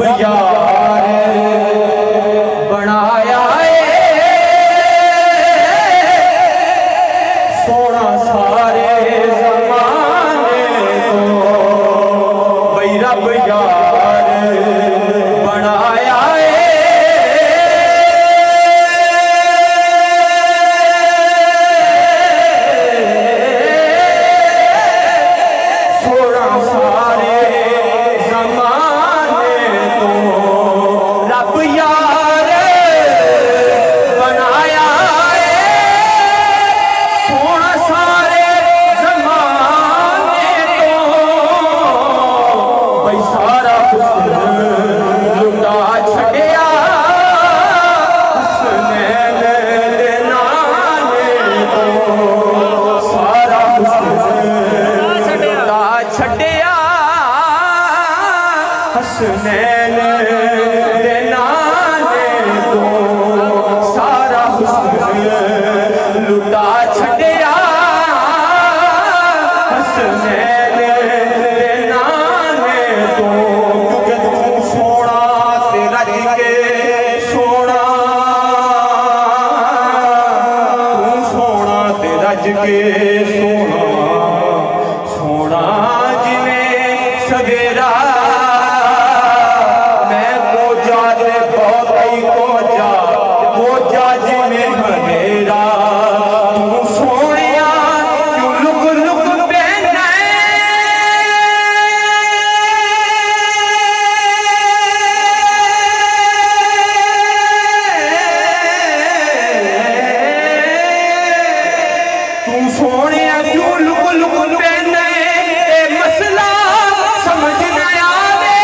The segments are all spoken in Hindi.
यार बनाया सोना सारे जमाने को बई रब यार बनाया सोना सारे जमाने को रब यार बनाया सोना सारे जमाने को बई सारा लुटा छड़िया हसनैन दे नाले को सारा लुटा छड़िया हसनैन दे नाले को सारा लुटा छड़िया हसनैन दे नाले को क्योंकि तू सोना ते रज के सोना तू सोना ते रज के सोना सोना जिवें सवेरा मैं को जा दे बहुतई को जा जिवें हनेरा तू सोनिया क्यों लुक लुक पहना तू सोनिया क्यों लुक लुक पहना मसला समझ न आवे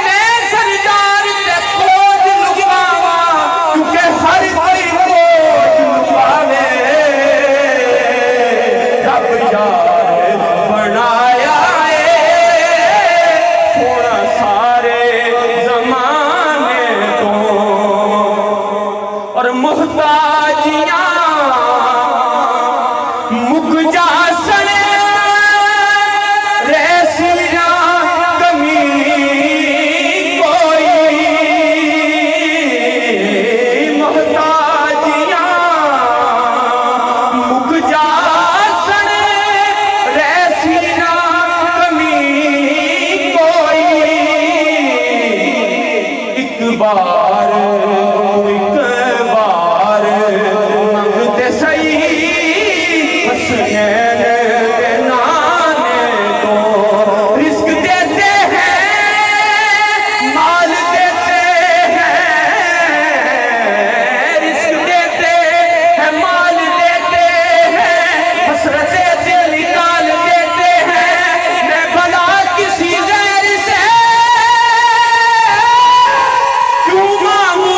मैं सरदार ते खोज लुकावा क्योंकि हर कोई खोज लुकावे रब यार बनाया सोना सारे जमाने को और मुहताजियां मुक जासन रैसिया कमी कोई मोहताजियां मुक जासन रैसिया कमी कोई एक बार मंगते सही हसनैन दे नाले को रिस्क देते हैं माल देते हैं रिस्क देते हैं माल देते हैं हसरतें दिल निकाल देते हैं मैं भला किसी गैर से क्यों मांगू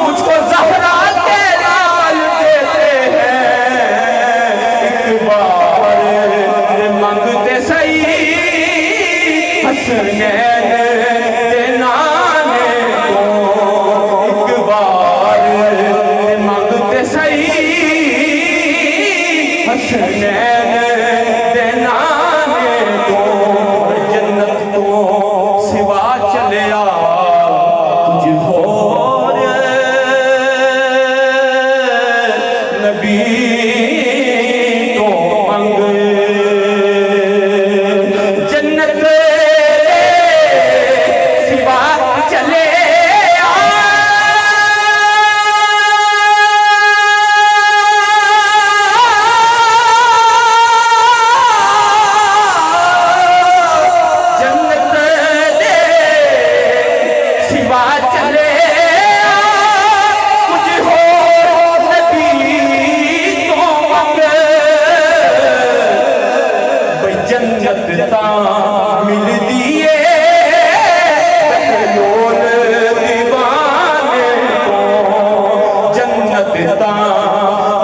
मुझको ज़हरा के लाल देते हैं एक बार मंगते सही हसनैन दे नाले को एक बार मंगते सही हसनैन दे नाले को जन्नत तो सिवा चलिया कुछ होर नबी तो मंग जन्नत सिवा चले जन्नत दे सिवा चले कुछ हो नबी तो मंग बई जन्नत तां मिलदी है बहलोल दीवाने को जन्नत तां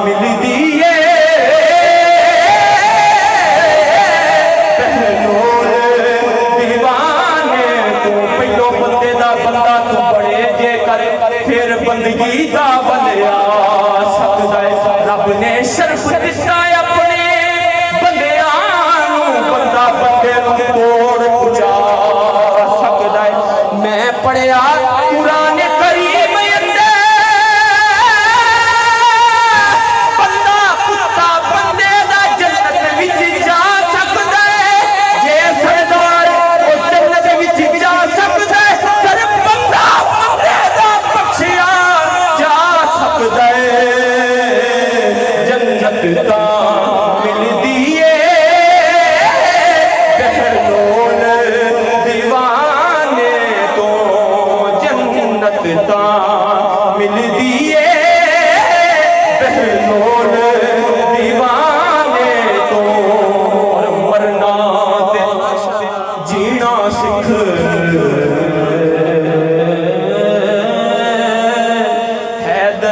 मिलदी है बहलोल दीवाने को पहलो बंदे दा बंदा तू बड़े जे करे फिर बंदगी दा बलिया सकदा है रब ने शर्फ दिता अपने बंदियां नूं बंदा बंदे नूं तोड़ पुचा सकदा है मैं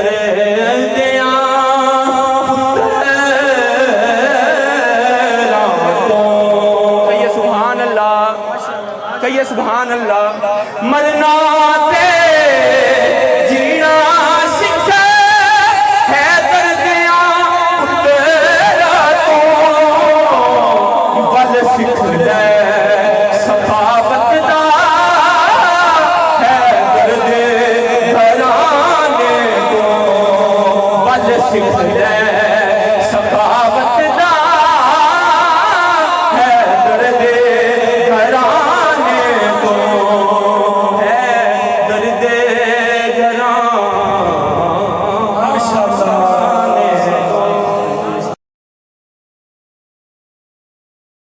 करे